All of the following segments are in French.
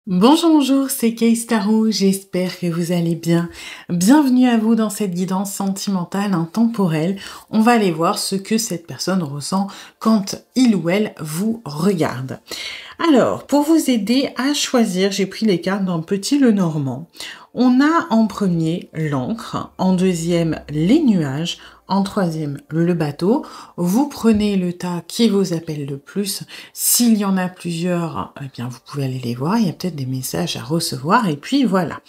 Bonjour, bonjour, c'est Kay Tarot, j'espère que vous allez bien. Bienvenue à vous dans cette guidance sentimentale intemporelle. On va aller voir ce que cette personne ressent quand il ou elle vous regarde. Alors, pour vous aider à choisir, j'ai pris les cartes d'un Petit Lenormand. On a en premier l'encre, en deuxième les nuages, en troisième le bateau. Vous prenez le tas qui vous appelle le plus. S'il y en a plusieurs, eh bien vous pouvez aller les voir. Il y a peut-être des messages à recevoir. Et puis voilà.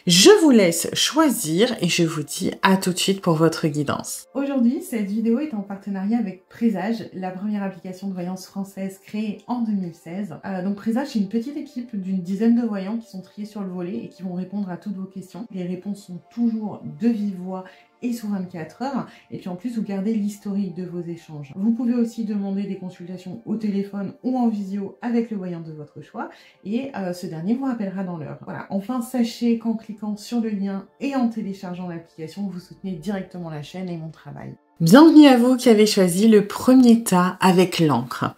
Je vous laisse choisir et je vous dis à tout de suite pour votre guidance. Aujourd'hui, cette vidéo est en partenariat avec Présage, la première application de voyance française créée en 2016. Donc Présage, c'est une petite équipe d'une dizaine de voyants qui sont triés sur le volet et qui vont répondre à toutes vos questions. Les réponses sont toujours de vive voix et sous 24 heures. Et puis en plus, vous gardez l'historique de vos échanges. Vous pouvez aussi demander des consultations au téléphone ou en visio avec le voyant de votre choix. Et ce dernier vous rappellera dans l'heure. Voilà. Enfin, sachez qu'en cliquant sur le lien et en téléchargeant l'application, vous soutenez directement la chaîne et mon travail. Bienvenue à vous qui avez choisi le premier tas avec l'encre.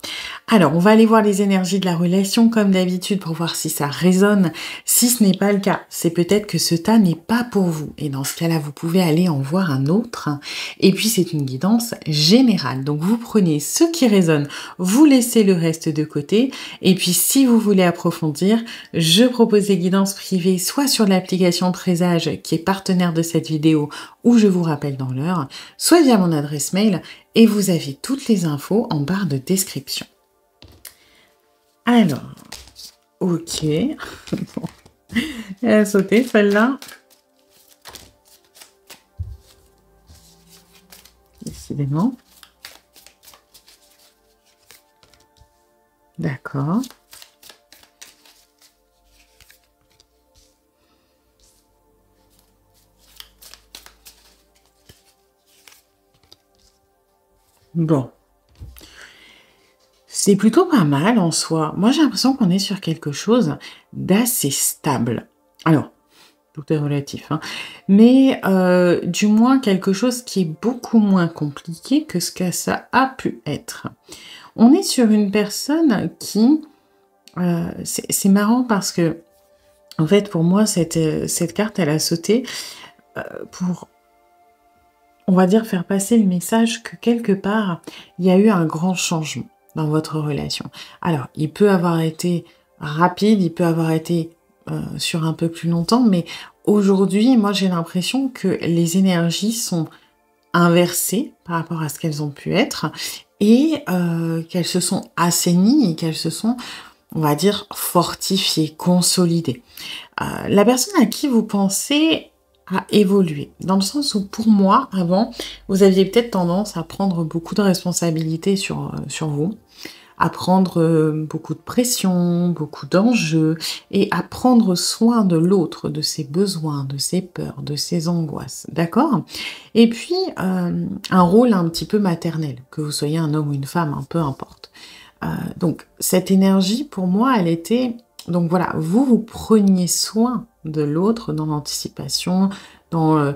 Alors, on va aller voir les énergies de la relation comme d'habitude pour voir si ça résonne. Si ce n'est pas le cas, c'est peut-être que ce tas n'est pas pour vous. Et dans ce cas-là, vous pouvez aller en voir un autre. Et puis, c'est une guidance générale. Donc, vous prenez ce qui résonne, vous laissez le reste de côté. Et puis, si vous voulez approfondir, je propose des guidances privées, soit sur l'application Présage qui est partenaire de cette vidéo, ou je vous rappelle dans l'heure, soit via mon adresse mail, et vous avez toutes les infos en barre de description. Alors, ok. Elle a sauté celle-là. Décidément. D'accord. Bon. C'est plutôt pas mal en soi. Moi, j'ai l'impression qu'on est sur quelque chose d'assez stable. Alors, tout est relatif, hein. Mais du moins quelque chose qui est beaucoup moins compliqué que ce que ça a pu être. On est sur une personne qui... c'est marrant parce que, en fait, pour moi, cette carte, elle a sauté pour... on va dire faire passer le message que quelque part, il y a eu un grand changement dans votre relation. Alors, il peut avoir été rapide, il peut avoir été sur un peu plus longtemps, mais aujourd'hui, moi j'ai l'impression que les énergies sont inversées par rapport à ce qu'elles ont pu être et qu'elles se sont assainies et qu'elles se sont, on va dire, fortifiées, consolidées. La personne à qui vous pensez à évoluer, dans le sens où pour moi, avant, vous aviez peut-être tendance à prendre beaucoup de responsabilités sur vous, à prendre beaucoup de pression, beaucoup d'enjeux, et à prendre soin de l'autre, de ses besoins, de ses peurs, de ses angoisses, d'accord? Et puis, un rôle un petit peu maternel, que vous soyez un homme ou une femme, hein, peu importe. Donc, cette énergie, pour moi, elle était... Donc voilà, vous preniez soin de l'autre dans l'anticipation, dans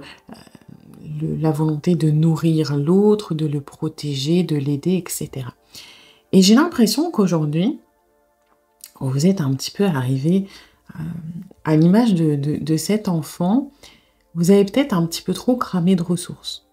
la volonté de nourrir l'autre, de le protéger, de l'aider, etc. Et j'ai l'impression qu'aujourd'hui, vous êtes un petit peu arrivé à l'image de cet enfant, vous avez peut-être un petit peu trop cramé de ressources.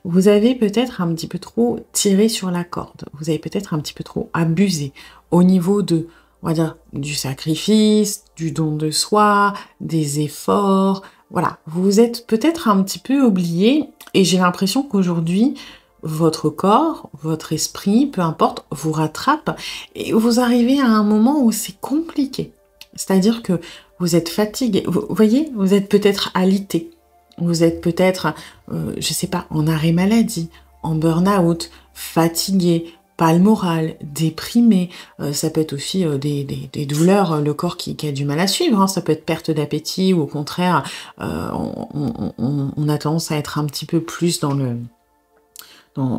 Vous avez peut-être un petit peu trop tiré sur la corde. Vous avez peut-être un petit peu trop abusé au niveau de... on va dire, du sacrifice, du don de soi, des efforts, voilà. Vous vous êtes peut-être un petit peu oublié et j'ai l'impression qu'aujourd'hui, votre corps, votre esprit, peu importe, vous rattrape et vous arrivez à un moment où c'est compliqué. C'est-à-dire que vous êtes fatigué, vous voyez, vous êtes peut-être alité, vous êtes peut-être, je sais pas, en arrêt maladie, en burn-out, fatigué, pas le moral, déprimé, ça peut être aussi des douleurs, le corps qui a du mal à suivre, hein. Ça peut être perte d'appétit ou au contraire, on a tendance à être un petit peu plus dans le...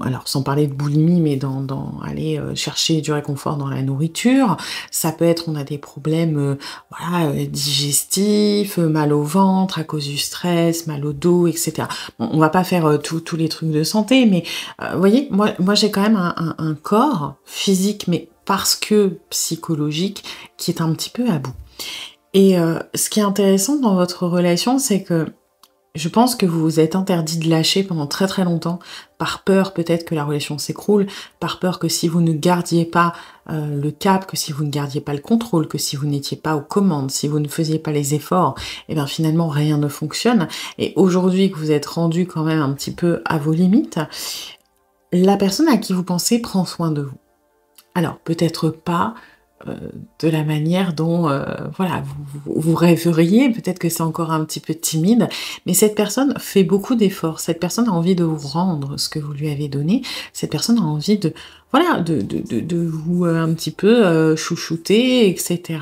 alors sans parler de boulimie, mais dans aller chercher du réconfort dans la nourriture. Ça peut être, on a des problèmes voilà, digestifs, mal au ventre à cause du stress, mal au dos, etc. Bon, on va pas faire tous les trucs de santé, mais vous voyez, moi j'ai quand même un corps physique, mais parce que psychologique, qui est un petit peu à bout. Et ce qui est intéressant dans votre relation, c'est que je pense que vous vous êtes interdit de lâcher pendant très très longtemps, par peur peut-être que la relation s'écroule, par peur que si vous ne gardiez pas le cap, que si vous ne gardiez pas le contrôle, que si vous n'étiez pas aux commandes, si vous ne faisiez pas les efforts, et bien finalement rien ne fonctionne. Et aujourd'hui que vous êtes rendu quand même un petit peu à vos limites, la personne à qui vous pensez prend soin de vous. Alors peut-être pas de la manière dont voilà, vous rêveriez, peut-être que c'est encore un petit peu timide, mais cette personne fait beaucoup d'efforts, cette personne a envie de vous rendre ce que vous lui avez donné, cette personne a envie de voilà, de vous un petit peu chouchouter, etc.,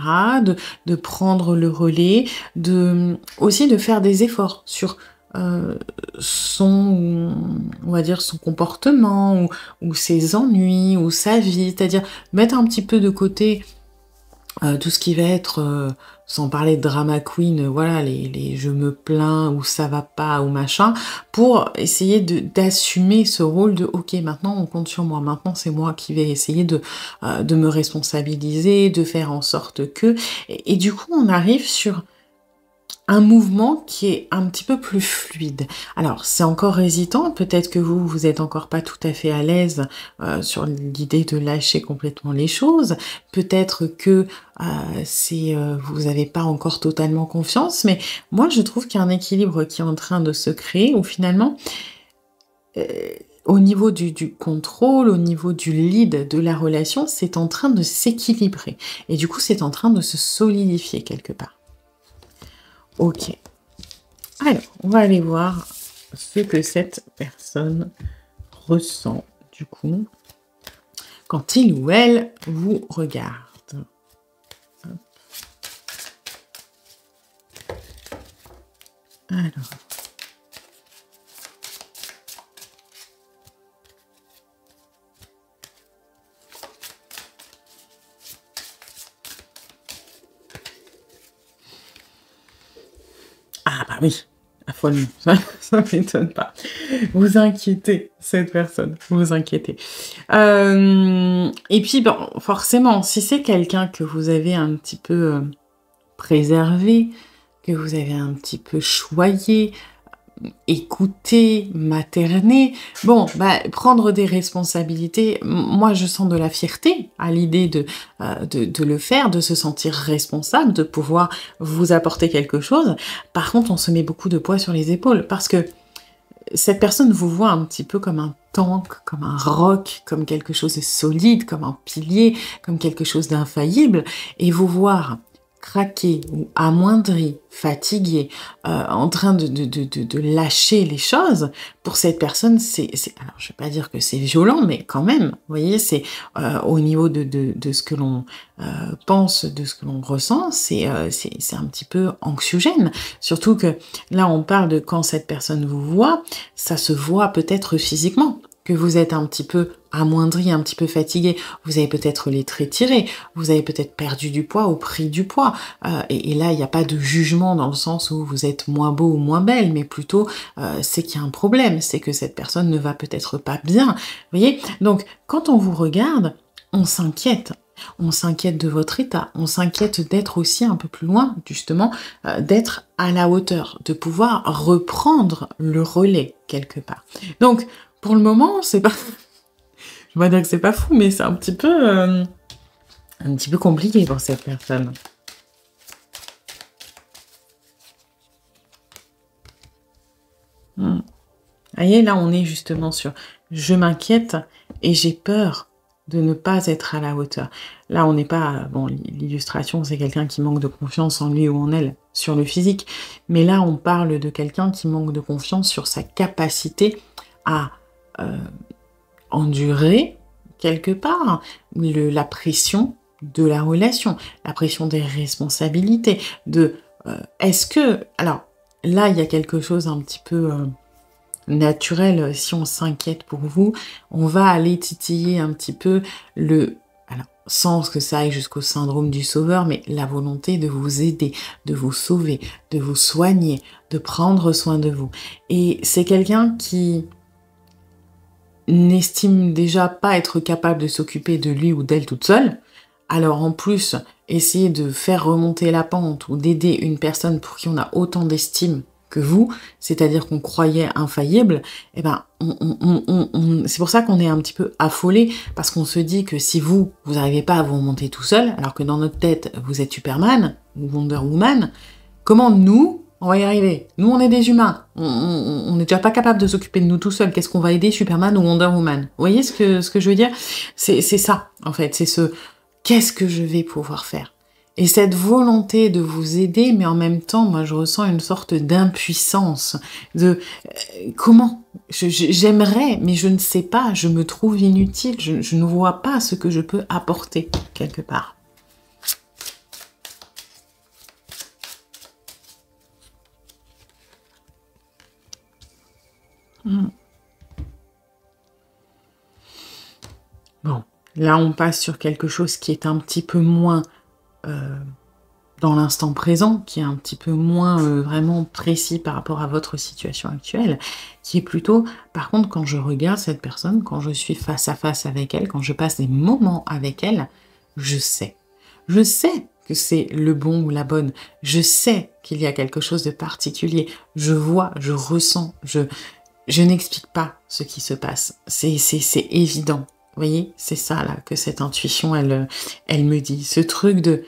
de prendre le relais, aussi de faire des efforts sur son, on va dire, son comportement, ou ses ennuis, ou sa vie, c'est-à-dire mettre un petit peu de côté tout ce qui va être, sans parler de drama queen, voilà, les je me plains, ou ça va pas, ou machin, pour essayer d'assumer ce rôle de OK, maintenant on compte sur moi, maintenant c'est moi qui vais essayer de me responsabiliser, de faire en sorte que, et du coup on arrive sur un mouvement qui est un petit peu plus fluide. Alors, c'est encore hésitant, peut-être que vous êtes encore pas tout à fait à l'aise sur l'idée de lâcher complètement les choses, peut-être que vous n'avez pas encore totalement confiance, mais moi je trouve qu'il y a un équilibre qui est en train de se créer, où finalement, euh, au niveau du contrôle, au niveau du lead de la relation, c'est en train de s'équilibrer. Et du coup, c'est en train de se solidifier quelque part. Ok. Alors, on va aller voir ce que cette personne ressent, du coup, quand il ou elle vous regarde. Hop. Alors. Ah bah oui, affolement, ça m'étonne pas. Vous inquiétez, cette personne, vous inquiétez. Et puis, bon, forcément, si c'est quelqu'un que vous avez un petit peu préservé, que vous avez un petit peu choyé, écouter, materner, bon, bah, prendre des responsabilités, moi je sens de la fierté à l'idée de le faire, de se sentir responsable, de pouvoir vous apporter quelque chose. Par contre, on se met beaucoup de poids sur les épaules, parce que cette personne vous voit un petit peu comme un tank, comme un roc, comme quelque chose de solide, comme un pilier, comme quelque chose d'infaillible, et vous voir craqué ou amoindri, fatigué, en train de lâcher les choses, pour cette personne, alors je vais pas dire que c'est violent, mais quand même, vous voyez, c'est au niveau de ce que l'on pense, de ce que l'on ressent, c'est un petit peu anxiogène. Surtout que là, on parle de quand cette personne vous voit, ça se voit peut-être physiquement, que vous êtes un petit peu amoindri, un petit peu fatigué, vous avez peut-être les traits tirés, vous avez peut-être perdu du poids ou pris du poids, et là il n'y a pas de jugement dans le sens où vous êtes moins beau ou moins belle, mais plutôt c'est qu'il y a un problème, c'est que cette personne ne va peut-être pas bien, vous voyez. Donc quand on vous regarde, on s'inquiète de votre état, on s'inquiète d'être aussi un peu plus loin, justement, d'être à la hauteur, de pouvoir reprendre le relais quelque part. Donc pour le moment, c'est pas... Je vais pas dire que c'est pas fou, mais c'est un petit peu compliqué pour cette personne. Vous voyez, là, on est justement sur « je m'inquiète et j'ai peur de ne pas être à la hauteur ». Là, on n'est pas... Bon, l'illustration, c'est quelqu'un qui manque de confiance en lui ou en elle sur le physique. Mais là, on parle de quelqu'un qui manque de confiance sur sa capacité à... endurer quelque part la pression de la relation, la pression des responsabilités, est-ce que... Alors, là, il y a quelque chose un petit peu naturel, si on s'inquiète pour vous, on va aller titiller un petit peu alors, sans que ça aille jusqu'au syndrome du sauveur, mais la volonté de vous aider, de vous sauver, de vous soigner, de prendre soin de vous. Et c'est quelqu'un qui n'estime déjà pas être capable de s'occuper de lui ou d'elle toute seule, alors en plus, essayer de faire remonter la pente ou d'aider une personne pour qui on a autant d'estime que vous, c'est-à-dire qu'on croyait infaillible, eh ben, c'est pour ça qu'on est un petit peu affolé, parce qu'on se dit que si vous n'arrivez pas à vous remonter tout seul, alors que dans notre tête, vous êtes Superman ou Wonder Woman, comment nous, on va y arriver? Nous, on est des humains. On n'est déjà pas capable de s'occuper de nous tout seul. Qu'est-ce qu'on va aider Superman ou Wonder Woman? Vous voyez ce que je veux dire? C'est ça, en fait. C'est ce qu'est-ce que je vais pouvoir faire? Et cette volonté de vous aider, mais en même temps, moi, je ressens une sorte d'impuissance. De comment? J'aimerais, mais je ne sais pas. Je me trouve inutile. Je ne vois pas ce que je peux apporter quelque part. Bon, là on passe sur quelque chose qui est un petit peu moins dans l'instant présent, qui est un petit peu moins vraiment précis par rapport à votre situation actuelle, qui est plutôt, par contre, quand je regarde cette personne, quand je suis face à face avec elle, quand je passe des moments avec elle, je sais. Je sais que c'est le bon ou la bonne. Je sais qu'il y a quelque chose de particulier. Je vois, je ressens, je n'explique pas ce qui se passe. C'est évident. Vous voyez, c'est ça là que cette intuition, elle me dit. Ce truc de,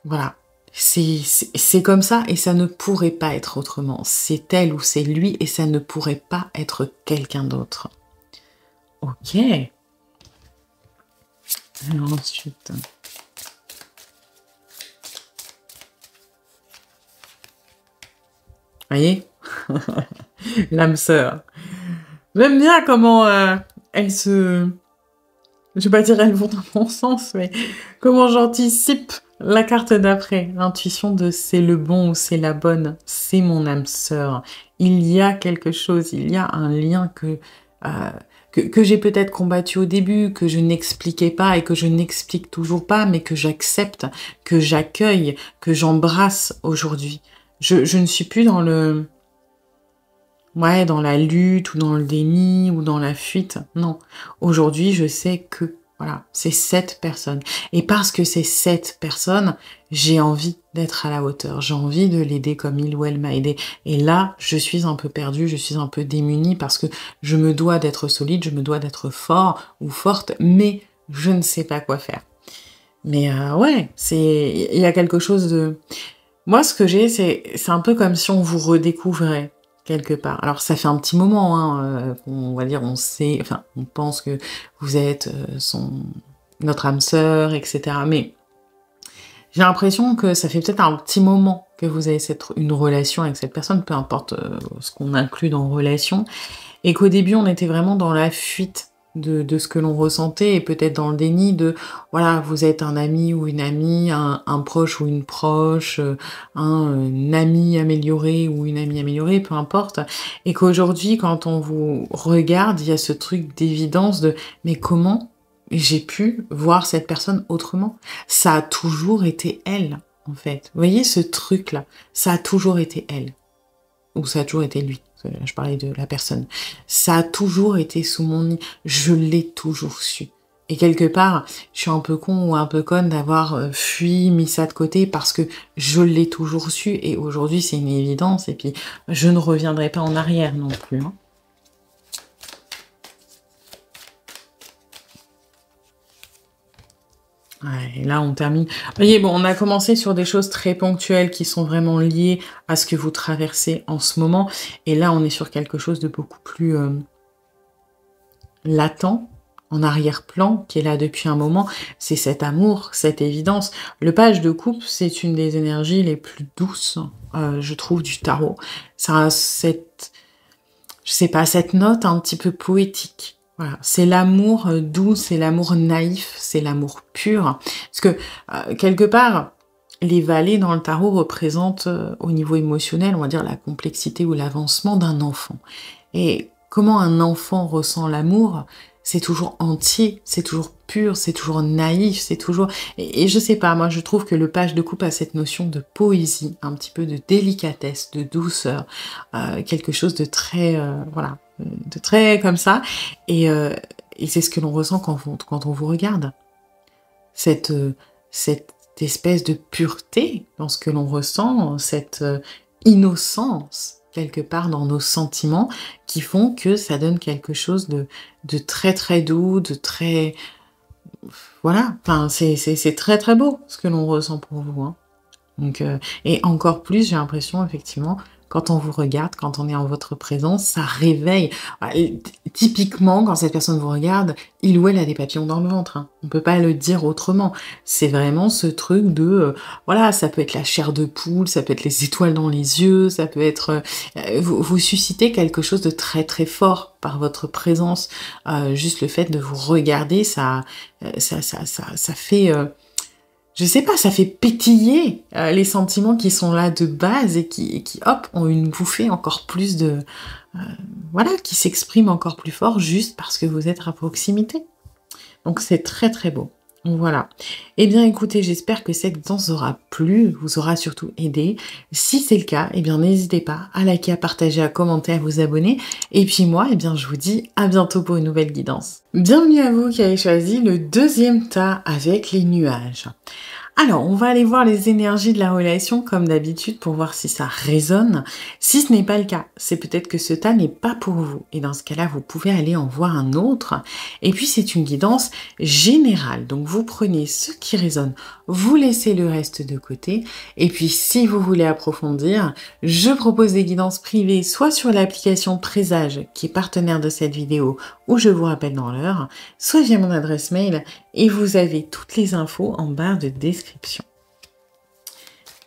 voilà, c'est comme ça et ça ne pourrait pas être autrement. C'est elle ou c'est lui et ça ne pourrait pas être quelqu'un d'autre. Ok. Alors ensuite. Vous voyez, l'âme sœur. J'aime bien comment elle se... Je vais pas dire elles vont dans mon sens, mais comment j'anticipe la carte d'après. L'intuition de c'est le bon ou c'est la bonne, c'est mon âme sœur. Il y a quelque chose, il y a un lien que j'ai peut-être combattu au début, que je n'expliquais pas et que je n'explique toujours pas, mais que j'accepte, que j'accueille, que j'embrasse aujourd'hui. Je ne suis plus dans le... Ouais, dans la lutte ou dans le déni ou dans la fuite. Non. Aujourd'hui, je sais que, voilà, c'est cette personne. Et parce que c'est cette personne, j'ai envie d'être à la hauteur. J'ai envie de l'aider comme il ou elle m'a aidé. Et là, je suis un peu perdue, je suis un peu démunie parce que je me dois d'être solide, je me dois d'être fort ou forte, mais je ne sais pas quoi faire. Mais ouais, il y a quelque chose de... Moi, ce que j'ai, c'est un peu comme si on vous redécouvrait quelque part. Alors, ça fait un petit moment, hein, on va dire, on sait, enfin, on pense que vous êtes notre âme sœur, etc. Mais j'ai l'impression que ça fait peut-être un petit moment que vous avez une relation avec cette personne, peu importe ce qu'on inclut dans relation, et qu'au début, on était vraiment dans la fuite de ce que l'on ressentait et peut-être dans le déni de, voilà, vous êtes un ami ou une amie, un proche ou une proche, un ami amélioré ou une amie améliorée, peu importe. Et qu'aujourd'hui, quand on vous regarde, il y a ce truc d'évidence de, mais comment j'ai pu voir cette personne autrement? Ça a toujours été elle, en fait. Vous voyez ce truc-là? Ça a toujours été elle. Ou ça a toujours été lui. Je parlais de la personne. Ça a toujours été sous mon nid. Je l'ai toujours su. Et quelque part, je suis un peu con ou un peu conne d'avoir fui, mis ça de côté parce que je l'ai toujours su. Et aujourd'hui, c'est une évidence. Et puis, je ne reviendrai pas en arrière non plus. Hein. Ouais, et là, on termine. Vous voyez, bon, on a commencé sur des choses très ponctuelles qui sont vraiment liées à ce que vous traversez en ce moment. Et là, on est sur quelque chose de beaucoup plus latent, en arrière-plan, qui est là depuis un moment. C'est cet amour, cette évidence. Le page de coupe, c'est une des énergies les plus douces, je trouve, du tarot. Ça a cette... Je sais pas, cette note un petit peu poétique. Voilà, c'est l'amour doux, c'est l'amour naïf, c'est l'amour pur. Parce que, quelque part, les vallées dans le tarot représentent, au niveau émotionnel, on va dire la complexité ou l'avancement d'un enfant. Et comment un enfant ressent l'amour, c'est toujours entier, c'est toujours pur, c'est toujours naïf, c'est toujours... Et je sais pas, moi je trouve que le page de coupe a cette notion de poésie, un petit peu de délicatesse, de douceur, quelque chose de très... voilà, de très comme ça. Et c'est ce que l'on ressent quand on vous regarde. cette espèce de pureté dans ce que l'on ressent, cette innocence quelque part dans nos sentiments qui font que ça donne quelque chose de très très doux, de très... Voilà, enfin c'est très très beau ce que l'on ressent pour vous, hein. Donc, et encore plus, j'ai l'impression, effectivement, quand on vous regarde, quand on est en votre présence, ça réveille. Typiquement, quand cette personne vous regarde, il ou elle a des papillons dans le ventre, hein. On peut pas le dire autrement. C'est vraiment ce truc de, voilà, ça peut être la chair de poule, ça peut être les étoiles dans les yeux, ça peut être... vous suscitez quelque chose de très très fort par votre présence. Juste le fait de vous regarder, ça fait... je sais pas, ça fait pétiller les sentiments qui sont là de base et qui hop, ont une bouffée encore plus de... voilà, qui s'expriment encore plus fort juste parce que vous êtes à proximité. Donc c'est très très beau. Voilà. Eh bien écoutez, j'espère que cette guidance vous aura plu, vous aura surtout aidé. Si c'est le cas, eh bien n'hésitez pas à liker, à partager, à commenter, à vous abonner. Et puis moi, eh bien je vous dis à bientôt pour une nouvelle guidance. Bienvenue à vous qui avez choisi le deuxième tas avec les nuages. Alors, on va aller voir les énergies de la relation comme d'habitude pour voir si ça résonne. Si ce n'est pas le cas, c'est peut-être que ce tas n'est pas pour vous. Et dans ce cas-là, vous pouvez aller en voir un autre. Et puis, c'est une guidance générale. Donc, vous prenez ce qui résonne, vous laissez le reste de côté. Et puis, si vous voulez approfondir, je propose des guidances privées, soit sur l'application Présage, qui est partenaire de cette vidéo, où je vous rappelle dans l'heure, soit via mon adresse mail, et vous avez toutes les infos en barre de description.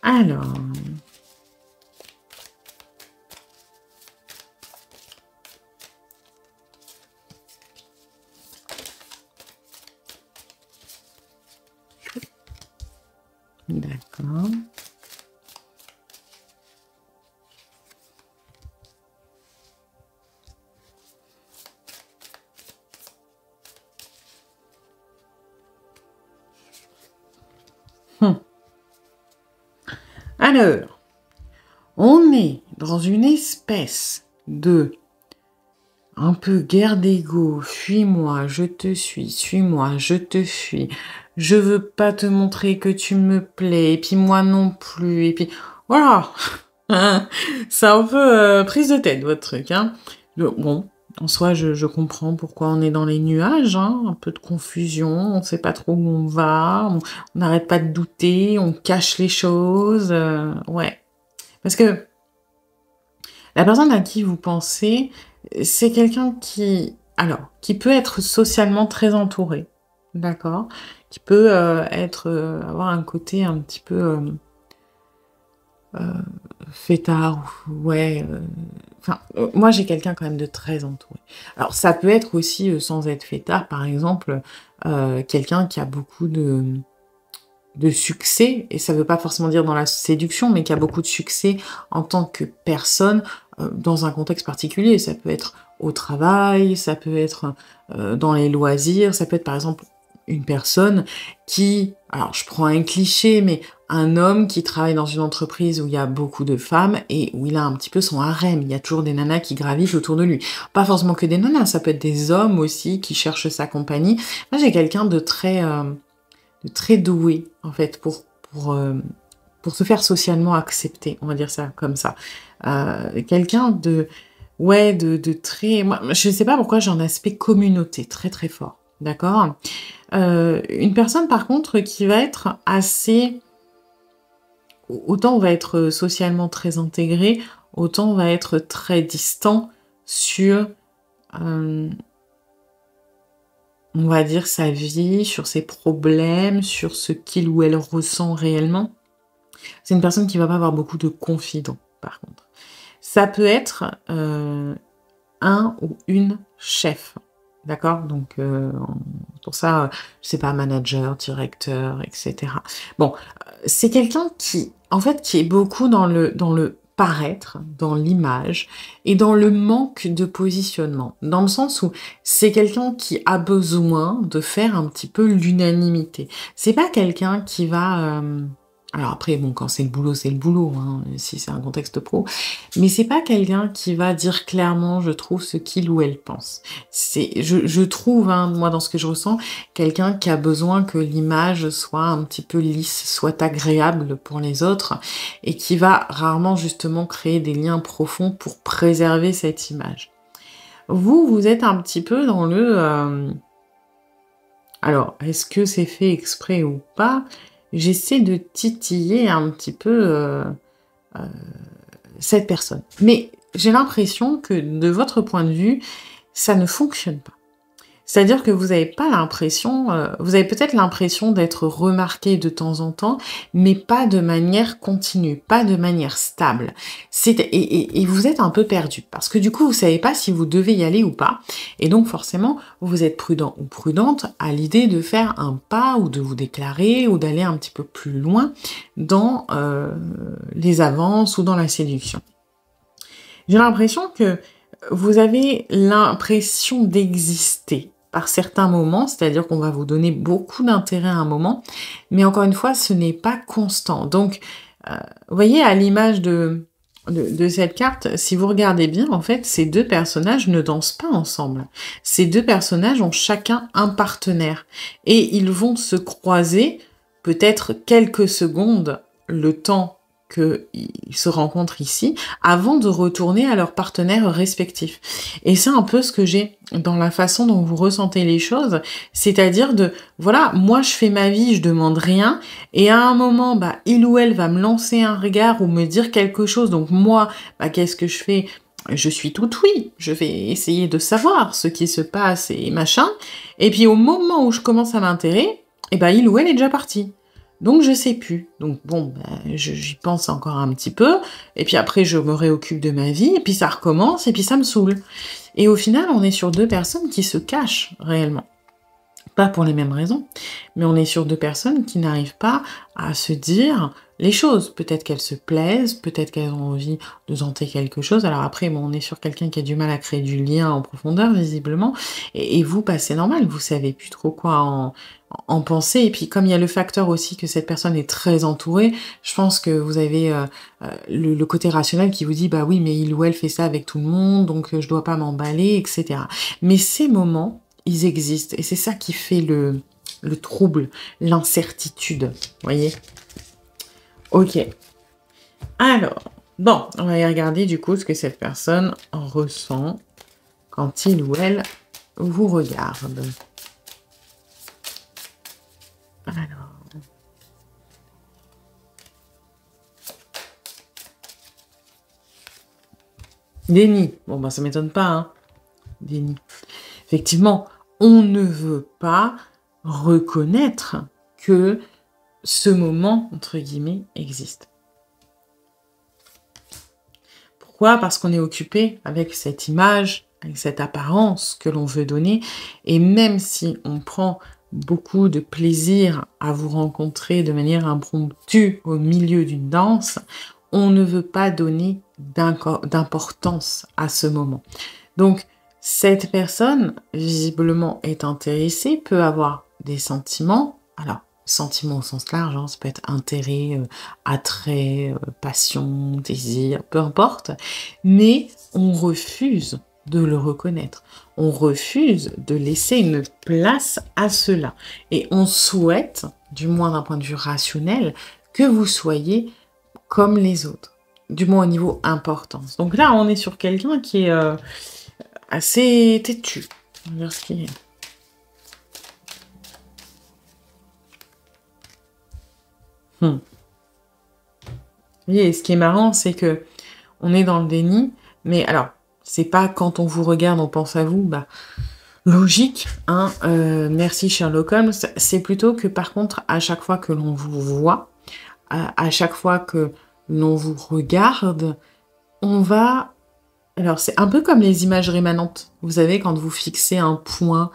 Alors... D'accord. Alors, on est dans une espèce de un peu guerre d'ego, fuis-moi, je te suis-moi, je te fuis, je veux pas te montrer que tu me plais, et puis moi non plus, et puis voilà. C'est un peu prise de tête votre truc, hein. Bon, en soi, je comprends pourquoi on est dans les nuages, hein, un peu de confusion, on sait pas trop où on va, on n'arrête pas de douter, on cache les choses, ouais. Parce que la personne à qui vous pensez, c'est quelqu'un qui, alors, qui peut être socialement très entouré, d'accord? Qui peut avoir un côté un petit peu fêtard, ouais. Enfin, moi j'ai quelqu'un quand même de très entouré. Alors ça peut être aussi, sans être fêtard, par exemple, quelqu'un qui a beaucoup de succès, et ça veut pas forcément dire dans la séduction, mais qui a beaucoup de succès en tant que personne, dans un contexte particulier. Ça peut être au travail, ça peut être dans les loisirs, ça peut être par exemple une personne qui, alors je prends un cliché, mais un homme qui travaille dans une entreprise où il y a beaucoup de femmes et où il a un petit peu son harem. Il y a toujours des nanas qui gravitent autour de lui. Pas forcément que des nanas, ça peut être des hommes aussi qui cherchent sa compagnie. Moi j'ai quelqu'un de très doué, en fait, pour se faire socialement accepter, on va dire ça comme ça. Quelqu'un ouais, de très... Moi, je sais pas pourquoi j'ai un aspect communauté très très fort, d'accord? Une personne, par contre, qui va être assez... Autant on va être socialement très intégré, autant on va être très distant sur... on va dire sa vie, sur ses problèmes, sur ce qu'il ou elle ressent réellement. C'est une personne qui va pas avoir beaucoup de confidents, par contre. Ça peut être un ou une chef, d'accord? Donc, pour ça, je sais pas, manager, directeur, etc. Bon, c'est quelqu'un qui, en fait, qui est beaucoup dans le paraître, dans l'image et dans le manque de positionnement. Dans le sens où c'est quelqu'un qui a besoin de faire un petit peu l'unanimité. C'est pas quelqu'un qui va Alors après, bon, quand c'est le boulot, hein, si c'est un contexte pro. Mais c'est pas quelqu'un qui va dire clairement, je trouve, ce qu'il ou elle pense. Je trouve, hein, moi, dans ce que je ressens, quelqu'un qui a besoin que l'image soit un petit peu lisse, soit agréable pour les autres, et qui va rarement, justement, créer des liens profonds pour préserver cette image. Vous, vous êtes un petit peu dans alors, est-ce que c'est fait exprès ou pas? J'essaie de titiller un petit peu, heu, cette personne. Mais j'ai l'impression que de votre point de vue, ça ne fonctionne pas. C'est-à-dire que vous avez pas l'impression, vous avez peut-être l'impression d'être remarqué de temps en temps, mais pas de manière continue, pas de manière stable. Et vous êtes un peu perdu parce que du coup, vous savez pas si vous devez y aller ou pas et donc forcément, vous êtes prudent ou prudente à l'idée de faire un pas ou de vous déclarer ou d'aller un petit peu plus loin dans, les avances ou dans la séduction. J'ai l'impression que vous avez l'impression d'exister par certains moments, c'est-à-dire qu'on va vous donner beaucoup d'intérêt à un moment, mais encore une fois, ce n'est pas constant. Donc, vous voyez, à l'image de cette carte, si vous regardez bien, en fait, ces deux personnages ne dansent pas ensemble. Ces deux personnages ont chacun un partenaire et ils vont se croiser peut-être quelques secondes, le temps qu'ils se rencontrent ici, avant de retourner à leurs partenaires respectifs. Et c'est un peu ce que j'ai dans la façon dont vous ressentez les choses, c'est-à-dire de, voilà, moi je fais ma vie, je demande rien, et à un moment, bah, il ou elle va me lancer un regard ou me dire quelque chose, donc moi, bah, qu'est-ce que je fais? Je suis toute oui, je vais essayer de savoir ce qui se passe et machin, et puis au moment où je commence à m'intéresser, et ben il ou elle est déjà parti. Donc je sais plus. Donc bon, ben, j'y pense encore un petit peu, et puis après je me réoccupe de ma vie, et puis ça recommence, et puis ça me saoule. Et au final, on est sur deux personnes qui se cachent réellement. Pas pour les mêmes raisons, mais on est sur deux personnes qui n'arrivent pas à se dire les choses. Peut-être qu'elles se plaisent, peut-être qu'elles ont envie de tenter quelque chose. Alors après, bon, on est sur quelqu'un qui a du mal à créer du lien en profondeur, visiblement. Et vous, bah, c'est normal, vous savez plus trop quoi en penser. Et puis, comme il y a le facteur aussi que cette personne est très entourée, je pense que vous avez le côté rationnel qui vous dit, bah oui, mais il ou elle fait ça avec tout le monde, donc je dois pas m'emballer, etc. Mais ces moments, ils existent. Et c'est ça qui fait le trouble, l'incertitude. Voyez? Ok. Alors, bon, on va y regarder du coup ce que cette personne ressent quand il ou elle vous regarde. Alors. Déni. Bon, ben ça m'étonne pas, hein. Déni. Effectivement, on ne veut pas reconnaître que ce moment, entre guillemets, existe. Pourquoi? Parce qu'on est occupé avec cette image, avec cette apparence que l'on veut donner, et même si on prend beaucoup de plaisir à vous rencontrer de manière impromptue au milieu d'une danse, on ne veut pas donner d'importance à ce moment. Donc, cette personne, visiblement, est intéressée, peut avoir des sentiments. Alors, sentiments au sens large, hein, ça peut être intérêt, attrait, passion, désir, peu importe. Mais on refuse de le reconnaître. On refuse de laisser une place à cela. Et on souhaite, du moins d'un point de vue rationnel, que vous soyez comme les autres. Du moins au niveau importance. Donc là, on est sur quelqu'un qui est assez têtu. On va dire ce qu'il est. Et ce qui est marrant, c'est que on est dans le déni, mais alors, c'est pas quand on vous regarde, on pense à vous, bah, logique, hein, merci Sherlock Holmes, c'est plutôt que par contre, à chaque fois que l'on vous voit, à chaque fois que l'on vous regarde, on va... Alors, c'est un peu comme les images rémanentes. Vous savez, quand vous fixez un point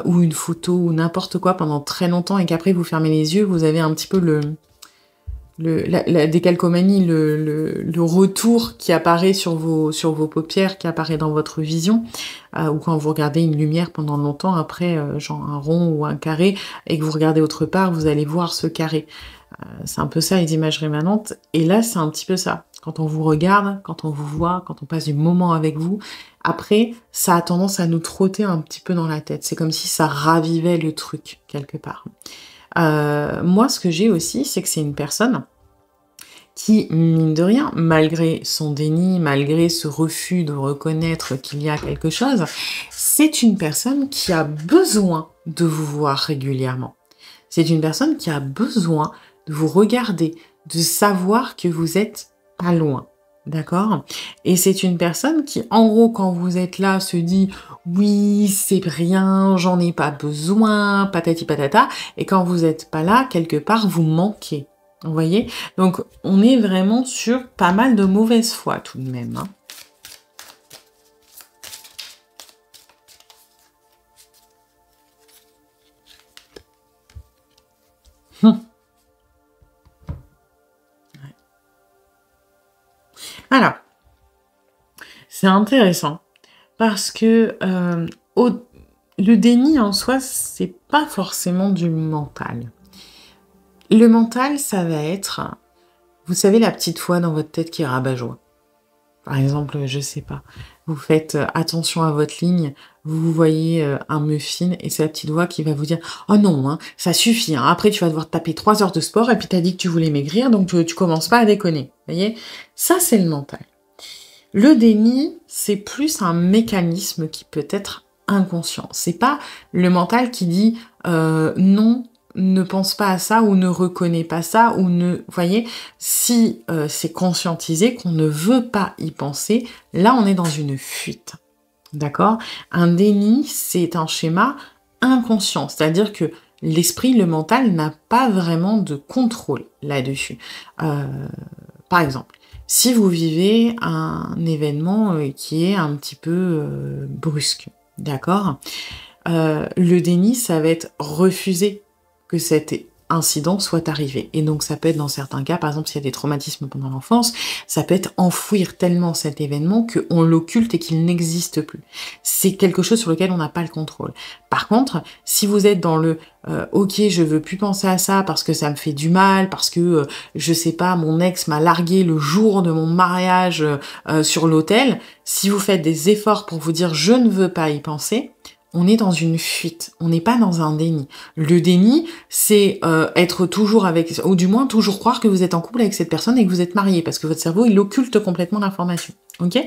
ou une photo ou n'importe quoi pendant très longtemps et qu'après vous fermez les yeux, vous avez un petit peu la décalcomanie, le retour qui apparaît sur vos paupières, qui apparaît dans votre vision, ou quand vous regardez une lumière pendant longtemps, après, genre un rond ou un carré, et que vous regardez autre part, vous allez voir ce carré. C'est un peu ça les images rémanentes. Et là, c'est un petit peu ça. Quand on vous regarde, quand on vous voit, quand on passe du moment avec vous, après, ça a tendance à nous trotter un petit peu dans la tête. C'est comme si ça ravivait le truc, quelque part. Moi, ce que j'ai aussi, c'est que c'est une personne qui, mine de rien, malgré son déni, malgré ce refus de reconnaître qu'il y a quelque chose, c'est une personne qui a besoin de vous voir régulièrement. C'est une personne qui a besoin de vous regarder, de savoir que vous êtes pas loin. D'accord? Et c'est une personne qui, en gros, quand vous êtes là, se dit oui, c'est rien, j'en ai pas besoin, patati patata. Et quand vous êtes pas là, quelque part, vous manquez. Vous voyez? Donc, on est vraiment sur pas mal de mauvaise foi tout de même. Hein. Alors, c'est intéressant parce que le déni en soi, c'est pas forcément du mental. Le mental, ça va être, vous savez, la petite voix dans votre tête qui est rabat-joie. Par exemple, je sais pas, vous faites attention à votre ligne, vous voyez un muffin et c'est la petite voix qui va vous dire « Oh non, hein, ça suffit, hein. Après tu vas devoir te taper 3 heures de sport et puis t'as dit que tu voulais maigrir, donc tu commences pas à déconner. » Vous voyez? Ça, c'est le mental. Le déni, c'est plus un mécanisme qui peut être inconscient. C'est pas le mental qui dit non, ne pense pas à ça ou ne reconnaît pas ça ou ne... Vous voyez, si c'est conscientisé qu'on ne veut pas y penser, là on est dans une fuite. D'accord? Un déni, c'est un schéma inconscient, c'est-à-dire que l'esprit, le mental n'a pas vraiment de contrôle là-dessus. Par exemple, si vous vivez un événement qui est un petit peu brusque, d'accord? Le déni, ça va être refuser que cet incident soit arrivé. Et donc, ça peut être dans certains cas, par exemple, s'il y a des traumatismes pendant l'enfance, ça peut être enfouir tellement cet événement qu'on l'occulte et qu'il n'existe plus. C'est quelque chose sur lequel on n'a pas le contrôle. Par contre, si vous êtes dans le ok, je veux plus penser à ça parce que ça me fait du mal, parce que, je sais pas, mon ex m'a largué le jour de mon mariage sur l'autel, si vous faites des efforts pour vous dire je ne veux pas y penser, on est dans une fuite, on n'est pas dans un déni. Le déni, c'est être toujours avec, ou du moins toujours croire que vous êtes en couple avec cette personne et que vous êtes marié, parce que votre cerveau, il occulte complètement l'information. Ok?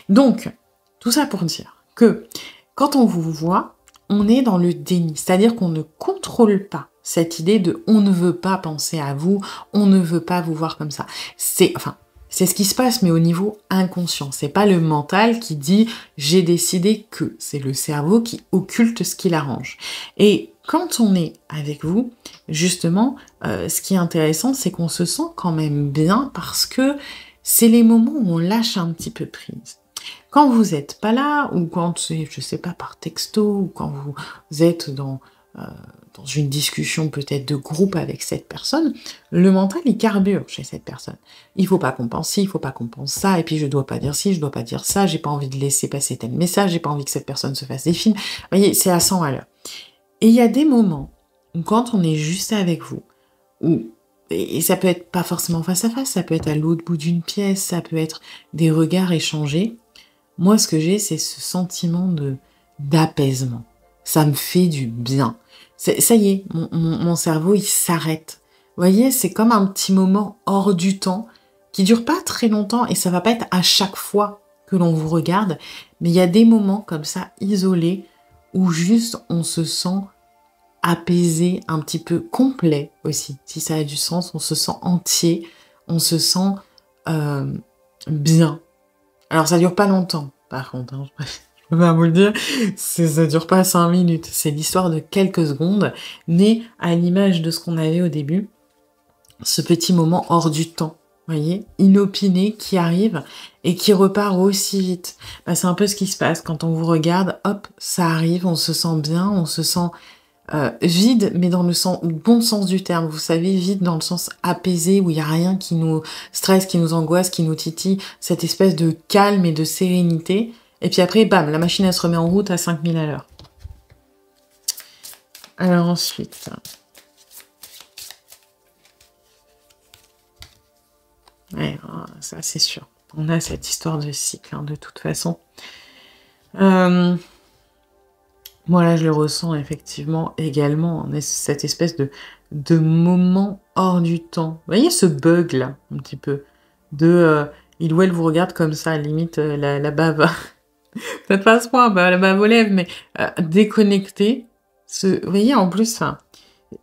Donc, tout ça pour dire que quand on vous voit, on est dans le déni, c'est-à-dire qu'on ne contrôle pas cette idée de on ne veut pas penser à vous, on ne veut pas vous voir comme ça. C'est ce qui se passe, mais au niveau inconscient. C'est pas le mental qui dit j'ai décidé que. C'est le cerveau qui occulte ce qui l'arrange. Et quand on est avec vous, justement, ce qui est intéressant, c'est qu'on se sent quand même bien parce que c'est les moments où on lâche un petit peu prise. Quand vous n'êtes pas là, ou quand c'est, je sais pas, par texto, ou quand vous êtes dans une discussion peut-être de groupe avec cette personne, le mental, il carbure chez cette personne. Il faut pas qu'on pense ci, il faut pas qu'on pense ça, et puis je dois pas dire ci, je dois pas dire ça, j'ai pas envie de laisser passer tel message, j'ai pas envie que cette personne se fasse des films. Vous voyez, c'est à 100 à l'heure. Et il y a des moments où quand on est juste avec vous, et ça peut être pas forcément face à face, ça peut être à l'autre bout d'une pièce, ça peut être des regards échangés. Moi, ce que j'ai, c'est ce sentiment d'apaisement. Ça me fait du bien. Ça y est, mon cerveau, il s'arrête. Vous voyez, c'est comme un petit moment hors du temps qui dure pas très longtemps et ça va pas être à chaque fois que l'on vous regarde, mais il y a des moments comme ça, isolés, où juste on se sent apaisé, un petit peu complet aussi, si ça a du sens, on se sent entier, on se sent bien. Alors ça dure pas longtemps, par contre, hein, je peux pas vous le dire, ça dure pas 5 minutes, c'est l'histoire de quelques secondes, mais à l'image de ce qu'on avait au début, ce petit moment hors du temps, voyez, inopiné, qui arrive et qui repart aussi vite. Bah, c'est un peu ce qui se passe quand on vous regarde, hop, ça arrive, on se sent bien, on se sent vide, mais dans le bon sens du terme, vous savez, vide dans le sens apaisé, où il n'y a rien qui nous stresse, qui nous angoisse, qui nous titille, cette espèce de calme et de sérénité. Et puis après, bam, la machine, elle se remet en route à 5000 à l'heure. Alors ensuite... Ouais, ça c'est sûr. On a cette histoire de cycle, hein, de toute façon. Moi là, je le ressens effectivement également, cette espèce de moment hors du temps. Vous voyez ce bug là, un petit peu, il ou elle vous regarde comme ça, limite la bave, peut-être pas à ce point, bah, la bave aux lèvres, mais déconnecté. Vous voyez, en plus, enfin,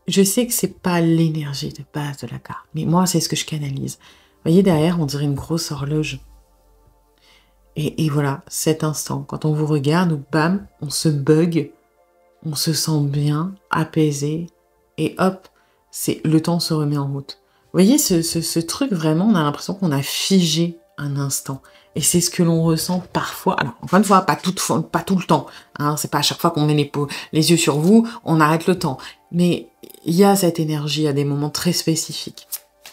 je sais que c'est pas l'énergie de base de la carte, mais moi, c'est ce que je canalise. Vous voyez, derrière, on dirait une grosse horloge. Et voilà, cet instant, quand on vous regarde, ou bam, on se bug, on se sent bien, apaisé, et hop, le temps se remet en route. Vous voyez, ce truc, vraiment, on a l'impression qu'on a figé un instant. Et c'est ce que l'on ressent parfois. Alors, encore une fois, pas tout le temps. Hein, c'est pas à chaque fois qu'on met les yeux sur vous, on arrête le temps. Mais il y a cette énergie à des moments très spécifiques.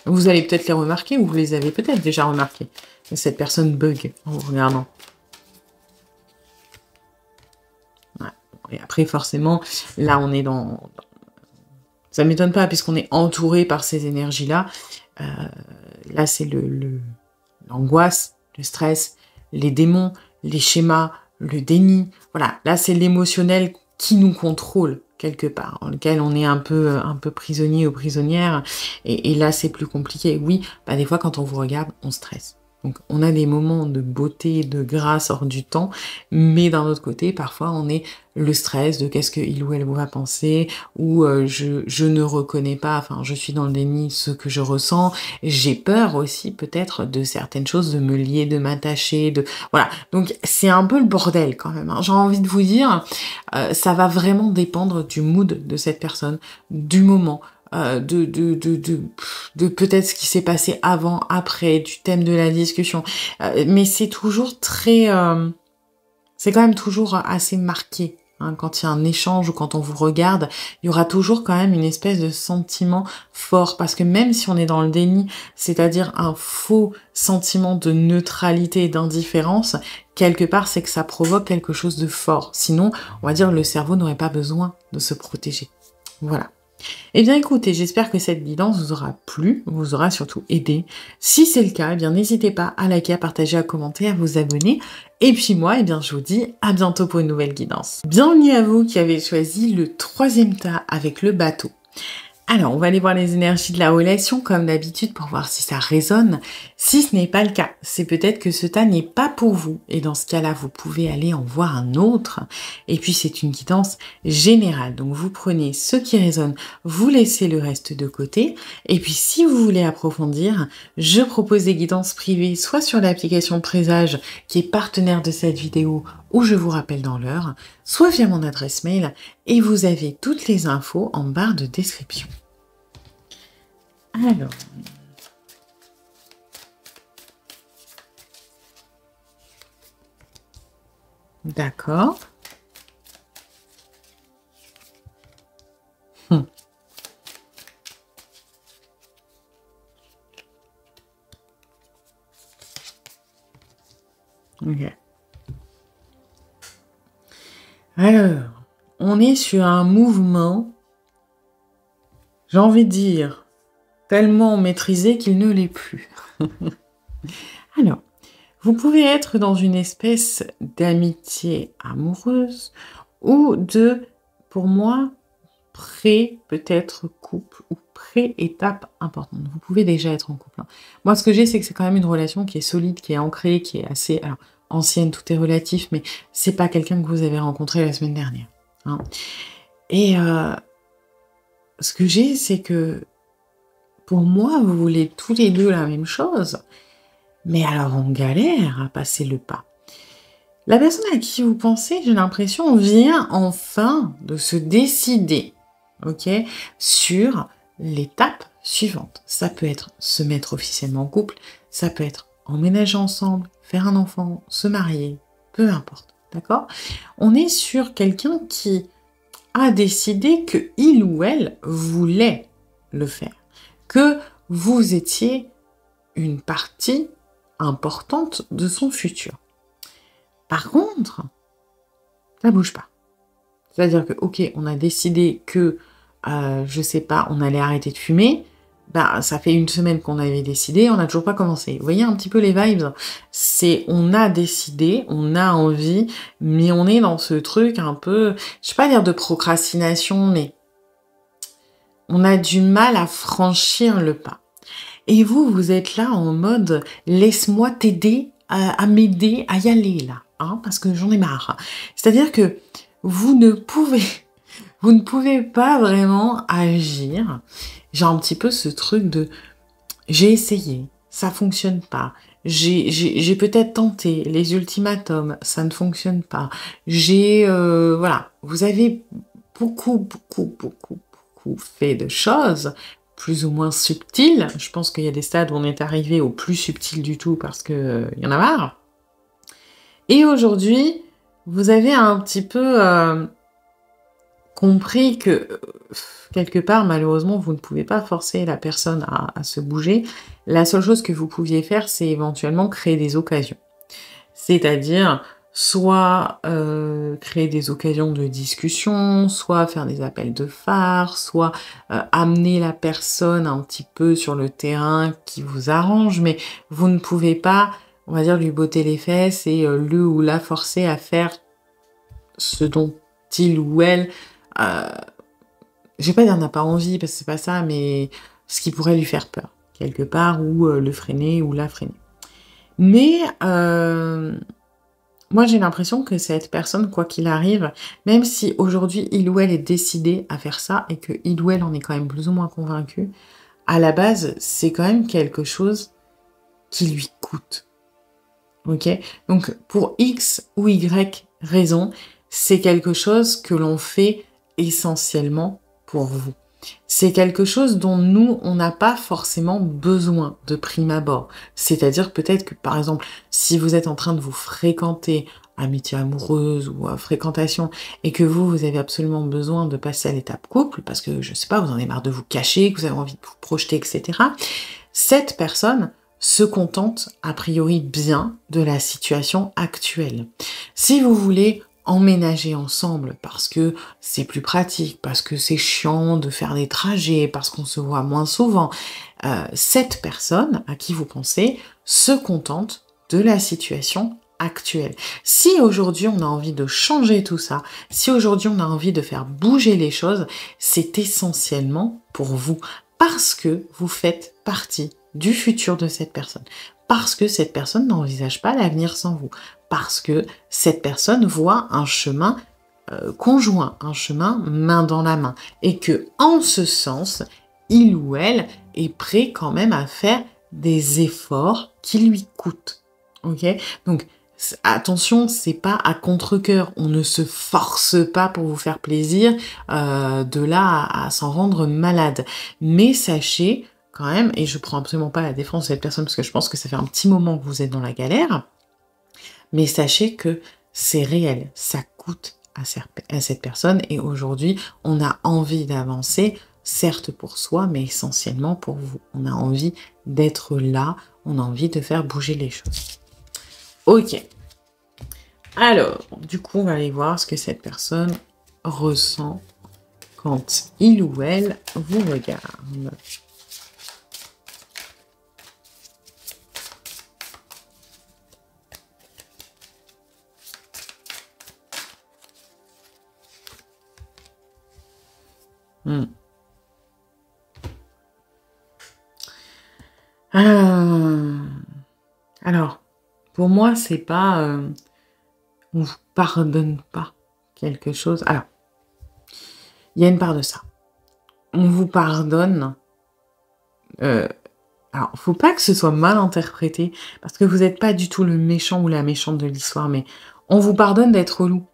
Vous allez peut-être les remarquer, ou vous les avez peut-être déjà remarqués. Cette personne bug en vous regardant. Ouais. Et après, forcément, là, on est dans... Ça m'étonne pas, puisqu'on est entouré par ces énergies-là. Là, c'est l'angoisse, le stress, les démons, les schémas, le déni. Voilà, là, c'est l'émotionnel qui nous contrôle, quelque part, dans lequel on est un peu prisonnier ou prisonnière. Et là, c'est plus compliqué. Oui, bah, des fois, quand on vous regarde, on stresse. Donc, on a des moments de beauté, de grâce hors du temps, mais d'un autre côté, parfois, on est le stress de qu'est-ce qu'il ou elle va penser, ou je ne reconnais pas, enfin, je suis dans le déni de ce que je ressens. J'ai peur aussi, peut-être, de certaines choses, de me lier, de m'attacher, voilà. Donc, c'est un peu le bordel, quand même, hein. J'ai envie de vous dire, ça va vraiment dépendre du mood de cette personne, du moment, de peut-être ce qui s'est passé avant, après, du thème de la discussion. Mais c'est toujours très... c'est quand même toujours assez marqué. Hein, quand il y a un échange ou quand on vous regarde, il y aura toujours quand même une espèce de sentiment fort. Parce que même si on est dans le déni, c'est-à-dire un faux sentiment de neutralité et d'indifférence, quelque part, c'est que ça provoque quelque chose de fort. Sinon, on va dire, le cerveau n'aurait pas besoin de se protéger. Voilà. Eh bien écoutez, j'espère que cette guidance vous aura plu, vous aura surtout aidé. Si c'est le cas, eh bien n'hésitez pas à liker, à partager, à commenter, à vous abonner. Et puis moi, eh bien je vous dis à bientôt pour une nouvelle guidance. Bienvenue à vous qui avez choisi le 3e tas avec le bateau. Alors, on va aller voir les énergies de la relation comme d'habitude pour voir si ça résonne. Si ce n'est pas le cas, c'est peut-être que ce tas n'est pas pour vous. Et dans ce cas-là, vous pouvez aller en voir un autre. Et puis, c'est une guidance générale. Donc, vous prenez ce qui résonne, vous laissez le reste de côté. Et puis, si vous voulez approfondir, je propose des guidances privées, soit sur l'application Présage, qui est partenaire de cette vidéo, où je vous rappelle dans l'heure, soit via mon adresse mail, et vous avez toutes les infos en barre de description. Alors, d'accord. Ok. Alors, on est sur un mouvement, j'ai envie de dire, tellement maîtrisé qu'il ne l'est plus. Alors, vous pouvez être dans une espèce d'amitié amoureuse ou pour moi, peut-être couple ou pré-étape importante. Vous pouvez déjà être en couple. Hein. Moi, ce que j'ai, c'est que c'est quand même une relation qui est solide, qui est ancrée, qui est assez... Alors, ancienne, tout est relatif, mais c'est pas quelqu'un que vous avez rencontré la semaine dernière. Hein. Et ce que j'ai, c'est que pour moi, vous voulez tous les deux la même chose, mais alors on galère à passer le pas. La personne à qui vous pensez, j'ai l'impression, vient enfin de se décider, ok, sur l'étape suivante. Ça peut être se mettre officiellement en couple, ça peut être emménager ensemble, faire un enfant, se marier, peu importe, d'accord? On est sur quelqu'un qui a décidé que il ou elle voulait le faire, que vous étiez une partie importante de son futur. Par contre, ça bouge pas. C'est-à-dire que, ok, on a décidé que, je sais pas, on allait arrêter de fumer, bah, ça fait 1 semaine qu'on avait décidé, on n'a toujours pas commencé. Vous voyez un petit peu les vibes? C'est on a décidé, on a envie, mais on est dans ce truc un peu, je vais pas dire de procrastination, mais on a du mal à franchir le pas. Et vous, vous êtes là en mode: «Laisse-moi t'aider à m'aider à y aller là, hein, parce que j'en ai marre». C'est-à-dire que vous ne pouvez vous ne pouvez pas vraiment agir. J'ai un petit peu ce truc de: «J'ai essayé, ça fonctionne pas. J'ai peut-être tenté les ultimatums, ça ne fonctionne pas. Voilà, vous avez beaucoup fait de choses, plus ou moins subtiles. Je pense qu'il y a des stades où on est arrivé au plus subtil du tout parce que, y en a marre. Et aujourd'hui, vous avez un petit peu, compris que, quelque part, malheureusement, vous ne pouvez pas forcer la personne à se bouger. La seule chose que vous pouviez faire, c'est éventuellement créer des occasions. C'est-à-dire, soit, créer des occasions de discussion, soit faire des appels de phare, soit, amener la personne un petit peu sur le terrain qui vous arrange, mais vous ne pouvez pas, on va dire, lui botter les fesses et le ou la forcer à faire ce dont il ou elle, heu, je vais pas dire n'a pas envie parce que c'est pas ça, mais ce qui pourrait lui faire peur, quelque part, ou le freiner ou la freiner. Mais moi, j'ai l'impression que cette personne, quoi qu'il arrive, même si aujourd'hui il ou elle est décidé à faire ça et que il ou elle en est quand même plus ou moins convaincu, à la base, c'est quand même quelque chose qui lui coûte. OK? Donc pour X ou Y raison, c'est quelque chose que l'on fait essentiellement pour vous. C'est quelque chose dont nous, on n'a pas forcément besoin de prime abord. C'est-à-dire peut-être que, par exemple, si vous êtes en train de vous fréquenter, amitié amoureuse ou fréquentation, et que vous avez absolument besoin de passer à l'étape couple, parce que, je sais pas, vous en avez marre de vous cacher, que vous avez envie de vous projeter, etc. Cette personne se contente, a priori, bien de la situation actuelle. Si vous voulez emménager ensemble parce que c'est plus pratique, parce que c'est chiant de faire des trajets, parce qu'on se voit moins souvent, cette personne à qui vous pensez se contente de la situation actuelle. Si aujourd'hui on a envie de changer tout ça, si aujourd'hui on a envie de faire bouger les choses, c'est essentiellement pour vous, parce que vous faites partie du futur de cette personne, parce que cette personne n'envisage pas l'avenir sans vous, parce que cette personne voit un chemin conjoint, un chemin main dans la main, et que en ce sens, il ou elle est prêt quand même à faire des efforts qui lui coûtent. Ok? Donc attention, c'est pas à contre-cœur, on ne se force pas pour vous faire plaisir, de là à s'en rendre malade. Mais sachez quand même, et je prends absolument pas la défense de cette personne parce que je pense que ça fait un petit moment que vous êtes dans la galère, mais sachez que c'est réel, ça coûte à cette personne, et aujourd'hui, on a envie d'avancer, certes pour soi, mais essentiellement pour vous. On a envie d'être là, on a envie de faire bouger les choses. Ok. Alors, du coup, on va aller voir ce que cette personne ressent quand il ou elle vous regarde. Alors, pour moi, c'est pas, on vous pardonne pas quelque chose. Alors, il y a une part de ça. On vous pardonne, alors, faut pas que ce soit mal interprété, parce que vous n'êtes pas du tout le méchant ou la méchante de l'histoire, mais on vous pardonne d'être relou.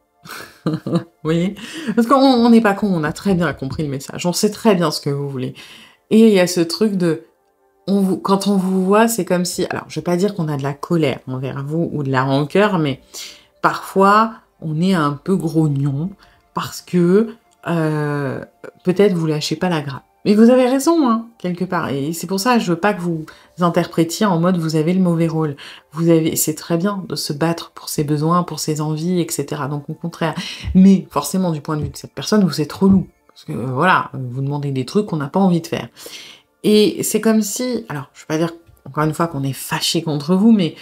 Vous voyez? Parce qu'on n'est pas con, on a très bien compris le message, on sait très bien ce que vous voulez. Et il y a ce truc de, quand on vous voit, c'est comme si, alors je vais pas dire qu'on a de la colère envers vous ou de la rancœur, mais parfois on est un peu grognon parce que peut-être vous lâchez pas la grappe. Mais vous avez raison, hein, quelque part. Et c'est pour ça que je veux pas que vous interprétiez en mode vous avez le mauvais rôle. C'est très bien de se battre pour ses besoins, pour ses envies, etc. Donc au contraire. Mais forcément, du point de vue de cette personne, vous êtes relou. Parce que voilà, vous demandez des trucs qu'on n'a pas envie de faire. Et c'est comme si, alors je ne veux pas dire encore une fois qu'on est fâché contre vous, mais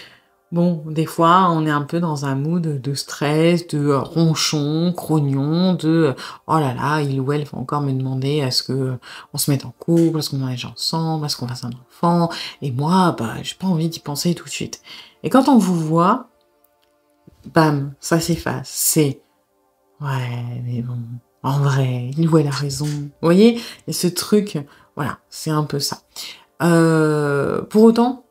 bon, des fois, on est un peu dans un mood de stress, de ronchon, grognon, de oh là là, il ou elle va encore me demander à ce que on se mette en couple, à ce qu'on mange ensemble, à ce qu'on fasse un enfant, et moi, bah, j'ai pas envie d'y penser tout de suite. Et quand on vous voit, bam, ça s'efface. C'est ouais, mais bon, en vrai, il ou elle a raison. Vous voyez? Et ce truc, voilà, c'est un peu ça. Pour autant,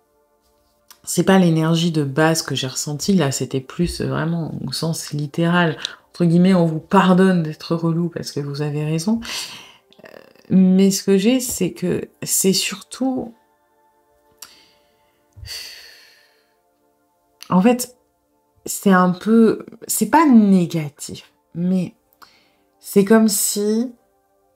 c'est pas l'énergie de base que j'ai ressentie, là, c'était plus vraiment au sens littéral. Entre guillemets, on vous pardonne d'être relou parce que vous avez raison. Mais ce que j'ai, c'est que c'est surtout... En fait, c'est un peu... C'est pas négatif, mais c'est comme si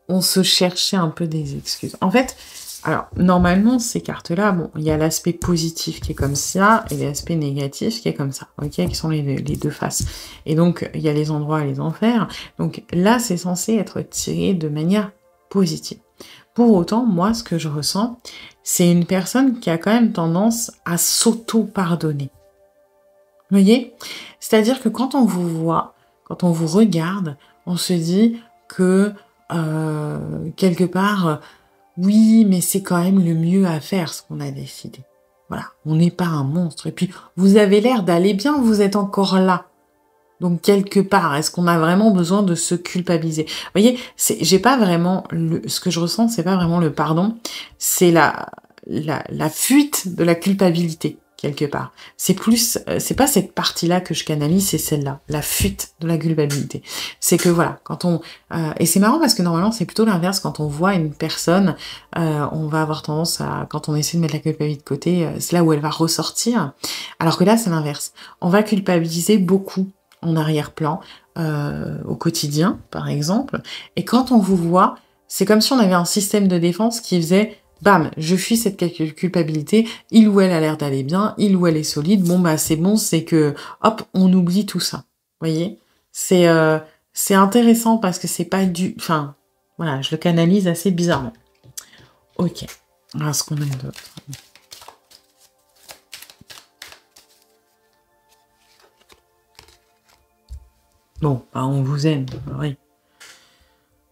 on se cherchait un peu des excuses. En fait, alors, normalement, ces cartes-là, bon, il y a l'aspect positif qui est comme ça, et l'aspect négatif qui est comme ça, ok, qui sont les deux faces. Et donc, il y a les endroits et les enfers. Donc là, c'est censé être tiré de manière positive. Pour autant, moi, ce que je ressens, c'est une personne qui a quand même tendance à s'auto-pardonner. Vous voyez? C'est-à-dire que quand on vous voit, quand on vous regarde, on se dit que, quelque part, oui, mais c'est quand même le mieux à faire, ce qu'on a décidé. Voilà, on n'est pas un monstre. Et puis, vous avez l'air d'aller bien, vous êtes encore là. Donc, quelque part, est-ce qu'on a vraiment besoin de se culpabiliser? Vous voyez, j'ai pas vraiment ce que je ressens, c'est pas vraiment le pardon, c'est la fuite de la culpabilité, quelque part. C'est plus, c'est pas cette partie-là que je canalise, c'est celle-là, la fuite de la culpabilité. C'est que voilà, quand on, et c'est marrant parce que normalement, c'est plutôt l'inverse, quand on voit une personne, on va avoir tendance à, quand on essaie de mettre la culpabilité de côté, c'est là où elle va ressortir. Alors que là, c'est l'inverse. On va culpabiliser beaucoup en arrière-plan, au quotidien, par exemple. Et quand on vous voit, c'est comme si on avait un système de défense qui faisait bam, je fuis cette culpabilité, il ou elle a l'air d'aller bien, il ou elle est solide, bon bah c'est bon, c'est que hop, on oublie tout ça. Vous voyez? C'est intéressant parce que c'est pas du... Enfin, voilà, je le canalise assez bizarrement. Ok. Alors, ce qu'on a d'autre. Bon, bah on vous aime, oui.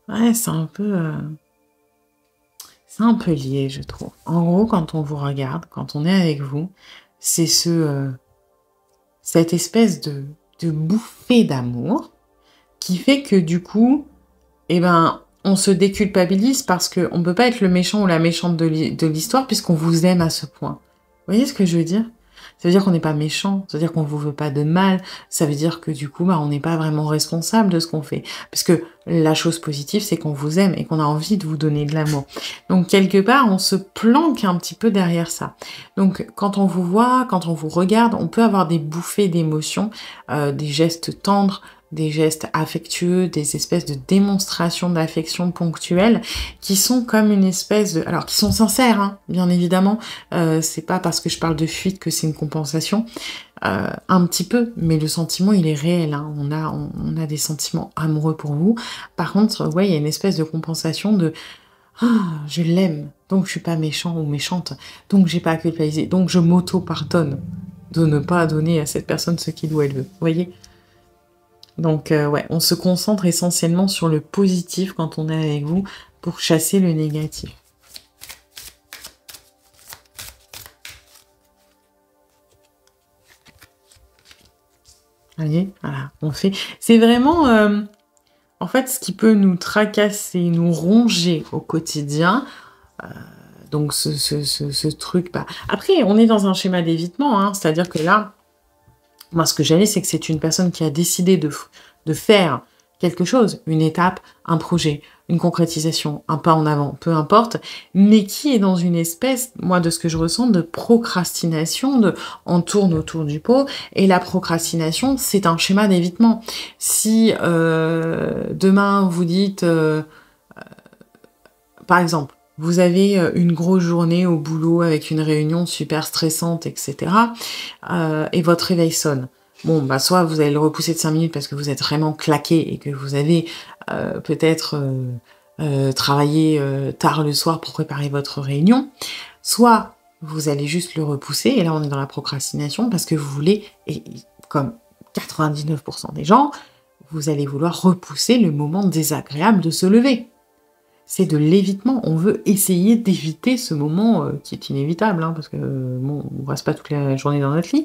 Ouais, c'est un peu... C'est un peu lié, je trouve. En gros, quand on vous regarde, quand on est avec vous, c'est cette espèce de bouffée d'amour qui fait que du coup, eh ben, on se déculpabilise parce qu'on ne peut pas être le méchant ou la méchante de l'histoire puisqu'on vous aime à ce point. Vous voyez ce que je veux dire? Ça veut dire qu'on n'est pas méchant, ça veut dire qu'on vous veut pas de mal, ça veut dire que du coup, bah, on n'est pas vraiment responsable de ce qu'on fait. Parce que la chose positive, c'est qu'on vous aime et qu'on a envie de vous donner de l'amour. Donc, quelque part, on se planque un petit peu derrière ça. Donc, quand on vous voit, quand on vous regarde, on peut avoir des bouffées d'émotions, des gestes tendres, des gestes affectueux, des espèces de démonstrations d'affection ponctuelles qui sont comme une espèce de... Alors, qui sont sincères, hein, bien évidemment. C'est pas parce que je parle de fuite que c'est une compensation. Un petit peu, mais le sentiment, il est réel. Hein. On a des sentiments amoureux pour vous. Par contre, ouais, il y a une espèce de compensation de... Ah, je l'aime, donc je suis pas méchant ou méchante, donc j'ai pas à culpabiliser, donc je m'auto-pardonne de ne pas donner à cette personne ce qu'il ou elle veut. Vous voyez? Donc, ouais, on se concentre essentiellement sur le positif quand on est avec vous pour chasser le négatif. Vous voyez? Voilà, on fait... C'est vraiment, en fait, ce qui peut nous tracasser, nous ronger au quotidien. Donc, ce truc... Bah... Après, on est dans un schéma d'évitement, hein, c'est-à-dire que là, moi, ce que j'allais, c'est que c'est une personne qui a décidé de faire quelque chose, une étape, un projet, une concrétisation, un pas en avant, peu importe, mais qui est dans une espèce, moi, de ce que je ressens, de procrastination, on tourne autour du pot, et la procrastination, c'est un schéma d'évitement. Si demain, vous dites, par exemple, vous avez une grosse journée au boulot avec une réunion super stressante, etc. Et votre réveil sonne. Bon, bah soit vous allez le repousser de 5 minutes parce que vous êtes vraiment claqué et que vous avez peut-être travailler tard le soir pour préparer votre réunion, soit vous allez juste le repousser, et là on est dans la procrastination parce que vous voulez, et comme 99% des gens, vous allez vouloir repousser le moment désagréable de se lever. C'est de l'évitement. On veut essayer d'éviter ce moment qui est inévitable, hein, parce que bon, on reste pas toute la journée dans notre lit.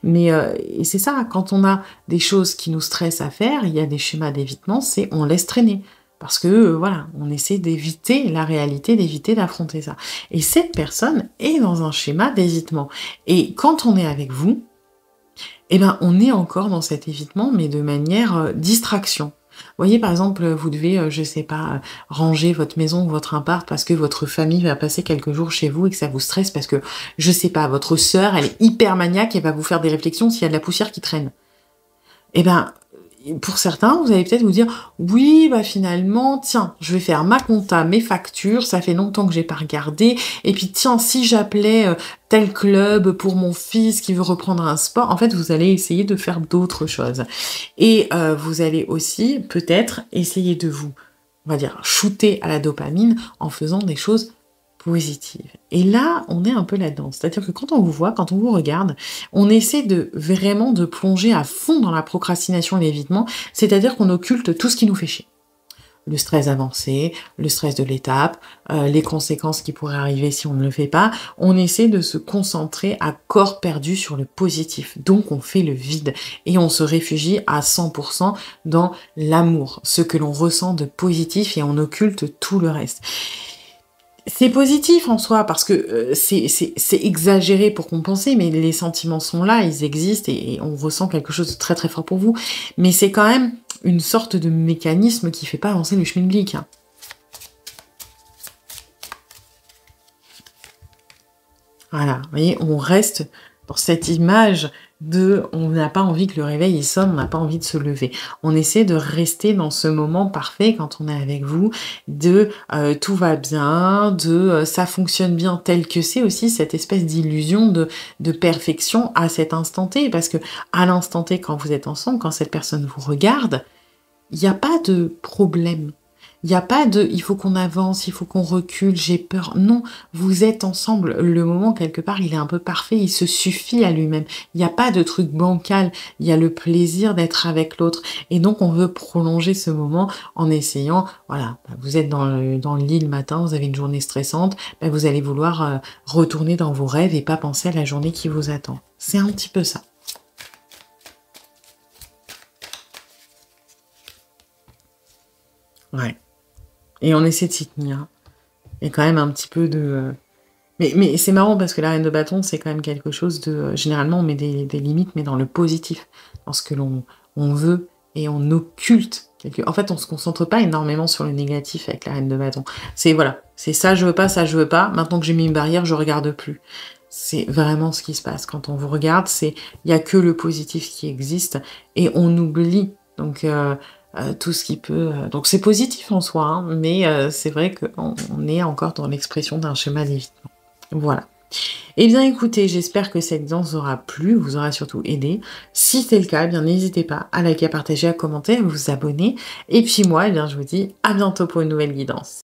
Mais et c'est ça, quand on a des choses qui nous stressent à faire, il y a des schémas d'évitement, c'est on laisse traîner. Parce que voilà, on essaie d'éviter la réalité, d'éviter d'affronter ça. Et cette personne est dans un schéma d'évitement. Et quand on est avec vous, eh ben, on est encore dans cet évitement, mais de manière distraction. Vous voyez, par exemple, vous devez, je sais pas, ranger votre maison ou votre appart parce que votre famille va passer quelques jours chez vous et que ça vous stresse parce que, je sais pas, votre sœur, elle est hyper maniaque et va vous faire des réflexions s'il y a de la poussière qui traîne. Eh ben, pour certains, vous allez peut-être vous dire, oui, bah finalement, tiens, je vais faire ma compta, mes factures, ça fait longtemps que j'ai pas regardé, et puis tiens, si j'appelais tel club pour mon fils qui veut reprendre un sport, en fait, vous allez essayer de faire d'autres choses. Et vous allez aussi, peut-être, essayer de vous, on va dire, shooter à la dopamine en faisant des choses positive. Et là, on est un peu là-dedans. C'est-à-dire que quand on vous voit, quand on vous regarde, on essaie de vraiment de plonger à fond dans la procrastination et l'évitement, c'est-à-dire qu'on occulte tout ce qui nous fait chier. Le stress avancé, le stress de l'étape, les conséquences qui pourraient arriver si on ne le fait pas. On essaie de se concentrer à corps perdu sur le positif. Donc on fait le vide et on se réfugie à 100% dans l'amour, ce que l'on ressent de positif, et on occulte tout le reste. C'est positif en soi, parce que c'est exagéré pour compenser, mais les sentiments sont là, ils existent, et on ressent quelque chose de très très fort pour vous. Mais c'est quand même une sorte de mécanisme qui fait pas avancer le schmilblick, hein. Voilà, vous voyez, on reste dans cette image de on n'a pas envie que le réveil il sonne, on n'a pas envie de se lever. On essaie de rester dans ce moment parfait quand on est avec vous, de tout va bien, de ça fonctionne bien tel que c'est, aussi cette espèce d'illusion de perfection à cet instant T, parce que à l'instant T, quand vous êtes ensemble, quand cette personne vous regarde, il n'y a pas de problème. Il n'y a pas de il faut qu'on avance, il faut qu'on recule, j'ai peur. Non, vous êtes ensemble. Le moment, quelque part, il est un peu parfait, il se suffit à lui-même. Il n'y a pas de truc bancal, il y a le plaisir d'être avec l'autre. Et donc, on veut prolonger ce moment en essayant, voilà, vous êtes dans le lit le matin, vous avez une journée stressante, vous allez vouloir retourner dans vos rêves et pas penser à la journée qui vous attend. C'est un petit peu ça. Ouais. Et on essaie de s'y tenir. Et quand même un petit peu de... Mais c'est marrant parce que la reine de bâton, c'est quand même quelque chose de... Généralement, on met des limites, mais dans le positif. Dans ce que on veut, et on occulte. En fait, on se concentre pas énormément sur le négatif avec la reine de bâton. C'est voilà, c'est ça je veux pas, ça je veux pas. Maintenant que j'ai mis une barrière, je regarde plus. C'est vraiment ce qui se passe. Quand on vous regarde, il y a que le positif qui existe. Et on oublie. Donc... tout ce qui peut... Donc c'est positif en soi, hein, mais c'est vrai qu'on est encore dans l'expression d'un schéma d'évitement. Voilà. Eh bien écoutez, j'espère que cette guidance vous aura plu, vous aura surtout aidé. Si c'est le cas, eh bien n'hésitez pas à liker, à partager, à commenter, à vous abonner. Et puis moi, eh bien je vous dis à bientôt pour une nouvelle guidance.